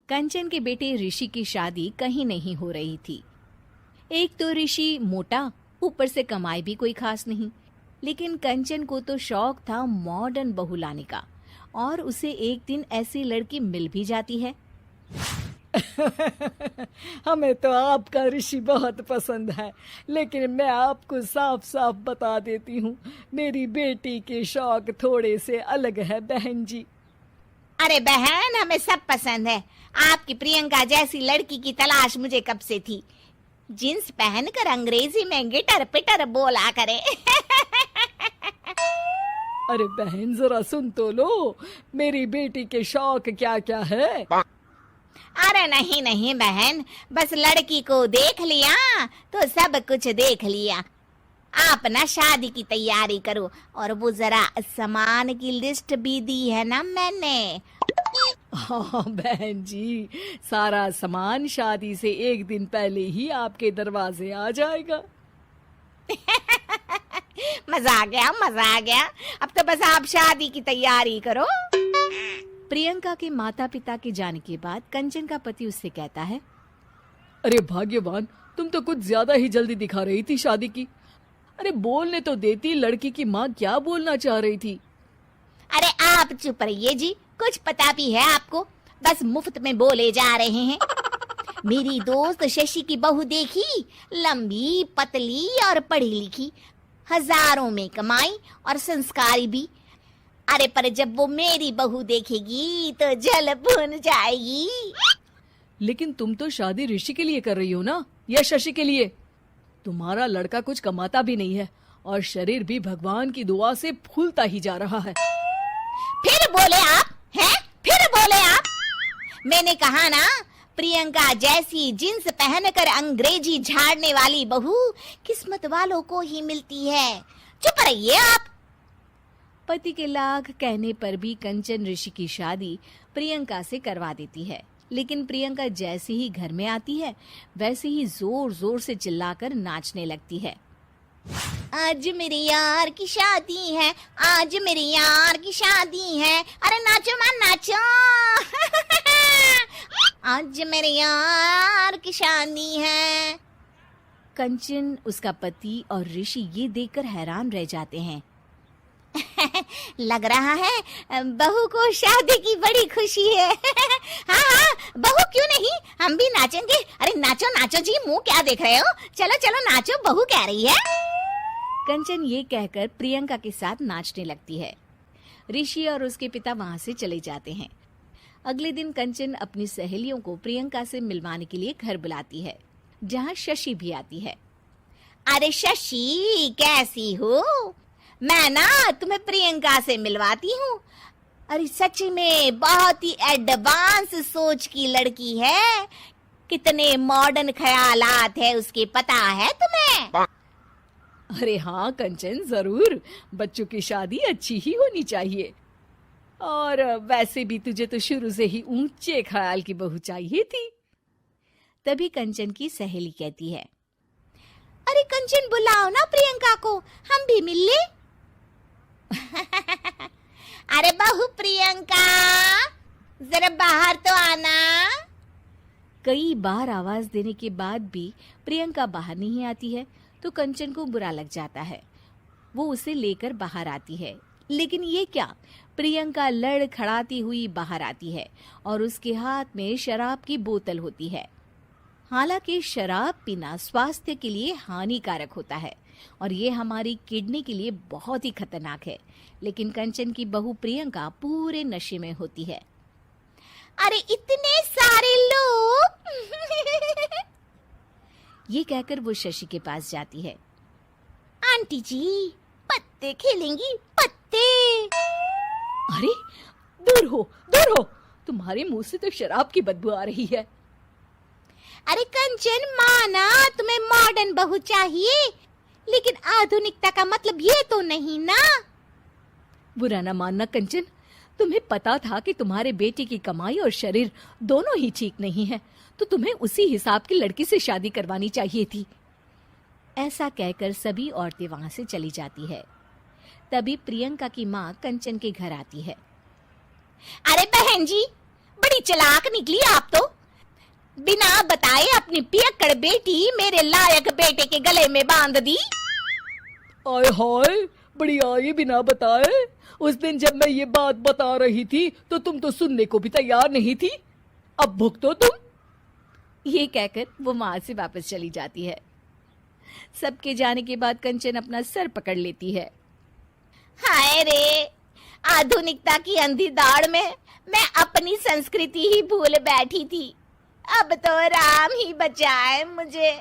कंचन के बेटे ऋषि की शादी कहीं नहीं हो रही थी। एक तो ऋषि मोटा, ऊपर से कमाई भी कोई खास नहीं। लेकिन कंचन को तो शौक था मॉडर्न बहू लाने का, और उसे एक दिन ऐसी लड़की मिल भी जाती है। हमें तो आपका ऋषि बहुत पसंद है, लेकिन मैं आपको साफ साफ बता देती हूँ, मेरी बेटी के शौक थोड़े से अलग है बहन जी। अरे बहन, हमें सब पसंद है। आपकी प्रियंका जैसी लड़की की तलाश मुझे कब से थी। जींस पहनकर अंग्रेजी में गिटर पिटर बोला करे। अरे बहन जरा सुन तो लो, मेरी बेटी के शौक क्या क्या है। अरे नहीं नहीं बहन, बस लड़की को देख लिया तो सब कुछ देख लिया। आप ना शादी की तैयारी करो, और वो जरा सामान की लिस्ट भी दी है ना मैंने। हाँ बहन जी, सारा सामान शादी से एक दिन पहले ही आपके दरवाजे आ जाएगा। मजा आ गया, मजा आ गया। अब तो बस आप शादी की तैयारी करो। प्रियंका के माता पिता के जाने के बाद कंचन का पति उससे कहता है, अरे भाग्यवान, तुम तो कुछ ज्यादा ही जल्दी दिखा रही थी शादी की। अरे बोलने तो देती, लड़की की माँ क्या बोलना चाह रही थी। अरे आप चुप रहिए जी, कुछ पता भी है आपको, बस मुफ्त में बोले जा रहे हैं। मेरी दोस्त शशि की बहू देखी, लंबी पतली और पढ़ी लिखी, हजारों में कमाई और संस्कारी भी। अरे पर जब वो मेरी बहू देखेगी तो जल भुन जाएगी। लेकिन तुम तो शादी ऋषि के लिए कर रही हो ना, या शशि के लिए? तुम्हारा लड़का कुछ कमाता भी नहीं है, और शरीर भी भगवान की दुआ से फूलता ही जा रहा है। फिर बोले आप हैं? फिर बोले आप? मैंने कहा ना, प्रियंका जैसी जींस पहनकर अंग्रेजी झाड़ने वाली बहू किस्मत वालों को ही मिलती है। चुप रहिए आप। पति के लाख कहने पर भी कंचन ऋषि की शादी प्रियंका से करवा देती है। लेकिन प्रियंका जैसे ही घर में आती है, वैसे ही जोर जोर से चिल्लाकर नाचने लगती है। आज मेरे यार की शादी है, आज मेरे यार की शादी है। अरे नाचो मां नाचो। आज मेरे यार की शादी है। कंचन, उसका पति और ऋषि ये देखकर हैरान रह जाते हैं। लग रहा है बहू को शादी की बड़ी खुशी है। हाँ हाँ, बहू क्यों नहीं, हम भी नाचेंगे। अरे नाचो नाचो जी, मुंह क्या देख रहे हो, चलो चलो नाचो, बहू कह रही है। कंचन ये कहकर प्रियंका के साथ नाचने लगती है। ऋषि और उसके पिता वहां से चले जाते हैं। अगले दिन कंचन अपनी सहेलियों को प्रियंका से मिलवाने के लिए घर बुलाती है, जहाँ शशि भी आती है। अरे शशि, कैसी हो? मैं ना तुम्हें प्रियंका से मिलवाती हूँ। अरे सच में बहुत ही एडवांस सोच की लड़की है। कितने मॉडर्न ख्यालात है उसके, पता है तुम्हें? अरे हाँ कंचन, जरूर। बच्चों की शादी अच्छी ही होनी चाहिए, और वैसे भी तुझे तो शुरू से ही ऊंचे ख्याल की बहू चाहिए थी। तभी कंचन की सहेली कहती है, अरे कंचन, बुलाओ ना प्रियंका को, हम भी मिल ले। अरे बहू प्रियंका, जरा बाहर तो आना। कई बार आवाज देने के बाद भी प्रियंका बाहर नहीं आती है, तो कंचन को बुरा लग जाता है। वो उसे लेकर बाहर आती है, लेकिन ये क्या, प्रियंका लड़खड़ाती हुई बाहर आती है और उसके हाथ में शराब की बोतल होती है। हालांकि शराब पीना स्वास्थ्य के लिए हानिकारक होता है और ये हमारी किडनी के लिए बहुत ही खतरनाक है, लेकिन कंचन की बहू प्रियंका पूरे नशे में होती है। अरे इतने सारे लोग। ये कहकर वो शशि के पास जाती है। आंटी जी, पत्ते खेलेंगी, पत्ते। अरे दूर हो, दूर हो, तुम्हारे मुंह से तो शराब की बदबू आ रही है। अरे कंचन, माना तुम्हें मॉडर्न बहू चाहिए, लेकिन आधुनिकता का मतलब ये तो नहीं ना। बुरा ना मानना कंचन, तुम्हें पता था कि तुम्हारे बेटे की कमाई और शरीर दोनों ही ठीक नहीं है, तो तुम्हें उसी हिसाब की लड़की से शादी करवानी चाहिए थी। ऐसा कहकर सभी औरतें वहां से चली जाती है। तभी प्रियंका की माँ कंचन के घर आती है। अरे बहन जी, बड़ी चालाक निकली आप तो। बिना बताए अपनी पियक्कड़ बेटी मेरे लायक बेटे के गले में बांध दी। आय हाय, बड़ी आई बिना बताए। उस दिन जब मैं ये बात बता रही थी तो तुम तो सुनने को भी तैयार नहीं थी। अब भुगतो तुम। ये कहकर वो वहां से वापस चली जाती है। सबके जाने के बाद कंचन अपना सर पकड़ लेती है। हाय रे, आधुनिकता की अंधी दौड़ में मैं अपनी संस्कृति ही भूल बैठी थी। अब तो राम ही बचाए मुझे।